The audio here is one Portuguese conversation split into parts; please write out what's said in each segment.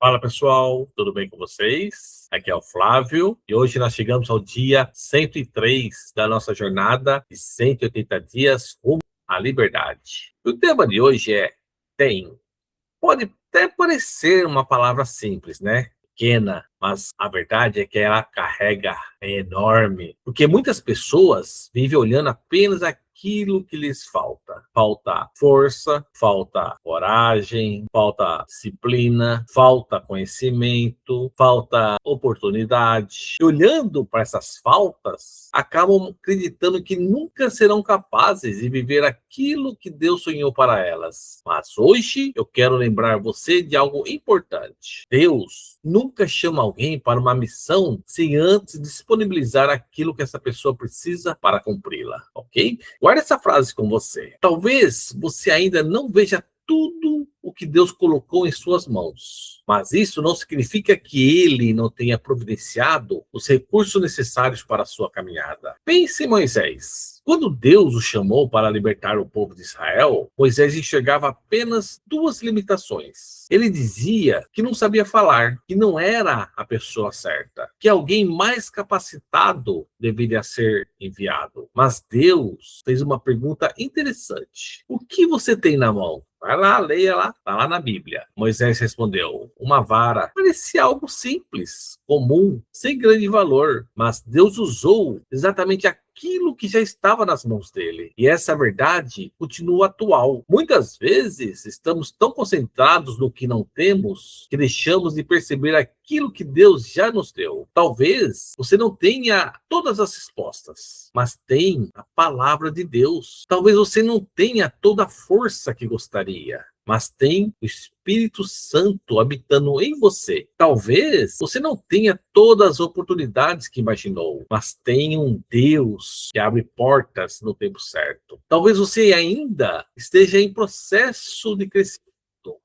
Fala pessoal, tudo bem com vocês? Aqui é o Flávio e hoje nós chegamos ao dia 103 da nossa jornada de 180 dias rumo à liberdade. O tema de hoje é tem. Pode até parecer uma palavra simples, né? Pequena, mas a verdade é que ela carrega, é enorme, porque muitas pessoas vivem olhando apenas aquilo que lhes falta. Falta força, falta coragem, falta disciplina, falta conhecimento, falta oportunidade. E olhando para essas faltas, acabam acreditando que nunca serão capazes de viver aquilo que Deus sonhou para elas. Mas hoje eu quero lembrar você de algo importante. Deus nunca chama alguém para uma missão sem antes disponibilizar aquilo que essa pessoa precisa para cumpri-la, ok? Guarde essa frase com você. Talvez você ainda não veja tudo o que Deus colocou em suas mãos, mas isso não significa que Ele não tenha providenciado os recursos necessários para a sua caminhada. Pense em Moisés. Quando Deus o chamou para libertar o povo de Israel, Moisés enxergava apenas duas limitações. Ele dizia que não sabia falar, que não era a pessoa certa, que alguém mais capacitado deveria ser enviado. Mas Deus fez uma pergunta interessante. O que você tem na mão? Vai lá, leia lá, está lá na Bíblia. Moisés respondeu, uma vara. Parecia algo simples, comum, sem grande valor, mas Deus usou exatamente aquilo que já estava nas mãos dele. E essa verdade continua atual. Muitas vezes estamos tão concentrados no que não temos que deixamos de perceber aquilo que Deus já nos deu. Talvez você não tenha todas as respostas, mas tem a palavra de Deus. Talvez você não tenha toda a força que gostaria, mas tem o Espírito Santo habitando em você. Talvez você não tenha todas as oportunidades que imaginou, mas tem um Deus que abre portas no tempo certo. Talvez você ainda esteja em processo de crescimento,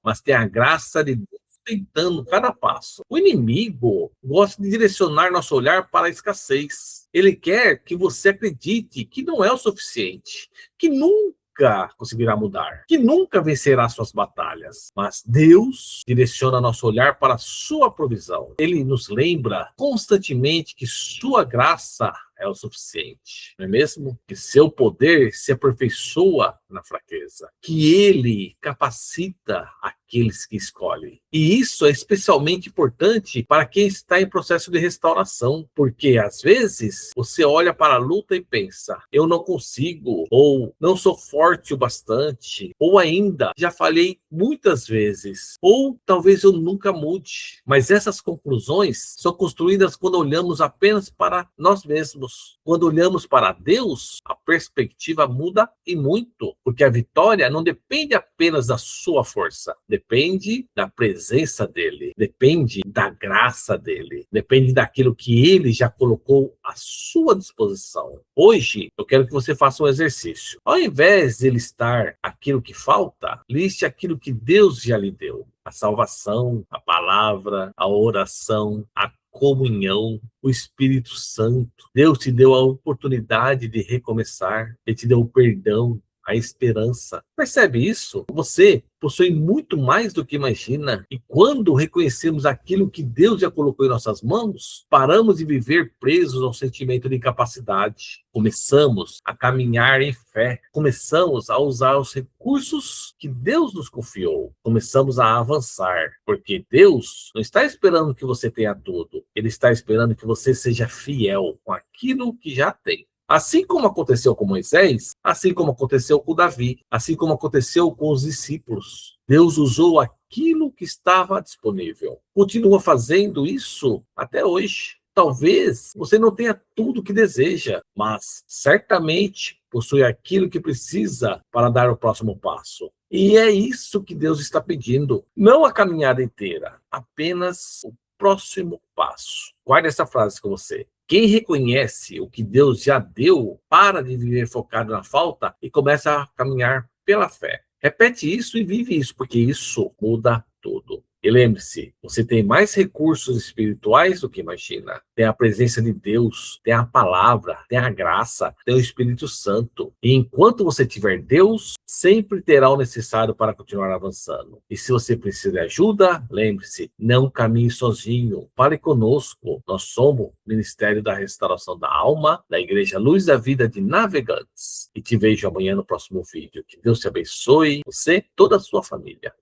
mas tem a graça de Deus tentando cada passo. O inimigo gosta de direcionar nosso olhar para a escassez. Ele quer que você acredite que não é o suficiente, que nunca conseguirá mudar, que nunca vencerá suas batalhas. Mas Deus direciona nosso olhar para a sua provisão. Ele nos lembra constantemente que sua graça é o suficiente, não é mesmo? Que seu poder se aperfeiçoa na fraqueza, que ele capacita aqueles que escolhem. E isso é especialmente importante para quem está em processo de restauração, porque às vezes você olha para a luta e pensa, eu não consigo, ou não sou forte o bastante, ou ainda já falhei muitas vezes, ou talvez eu nunca mude. Mas essas conclusões são construídas quando olhamos apenas para nós mesmos. Quando olhamos para Deus, a perspectiva muda e muito, porque a vitória não depende apenas da sua força, depende da presença dele, depende da graça dele, depende daquilo que ele já colocou à sua disposição. Hoje, eu quero que você faça um exercício. Ao invés de listar aquilo que falta, liste aquilo que Deus já lhe deu. A salvação, a palavra, a oração, a comunhão, o Espírito Santo. Deus te deu a oportunidade de recomeçar. Ele te deu o perdão, a esperança. Percebe isso? Você possui muito mais do que imagina. E quando reconhecemos aquilo que Deus já colocou em nossas mãos, paramos de viver presos ao sentimento de incapacidade. Começamos a caminhar em fé. Começamos a usar os recursos que Deus nos confiou. Começamos a avançar. Porque Deus não está esperando que você tenha tudo. Ele está esperando que você seja fiel com aquilo que já tem. Assim como aconteceu com Moisés, assim como aconteceu com Davi, assim como aconteceu com os discípulos. Deus usou aquilo que estava disponível. Continua fazendo isso até hoje. Talvez você não tenha tudo o que deseja, mas certamente possui aquilo que precisa para dar o próximo passo. E é isso que Deus está pedindo. Não a caminhada inteira, apenas o próximo passo. Guarde essa frase com você. Quem reconhece o que Deus já deu, para de viver focado na falta e começa a caminhar pela fé. Repete isso e vive isso, porque isso muda tudo. E lembre-se, você tem mais recursos espirituais do que imagina. Tem a presença de Deus, tem a palavra, tem a graça, tem o Espírito Santo. E enquanto você tiver Deus, sempre terá o necessário para continuar avançando. E se você precisa de ajuda, lembre-se, não caminhe sozinho. Fale conosco. Nós somos o Ministério da Restauração da Alma, da Igreja Luz da Vida de Navegantes. E te vejo amanhã no próximo vídeo. Que Deus te abençoe, você e toda a sua família.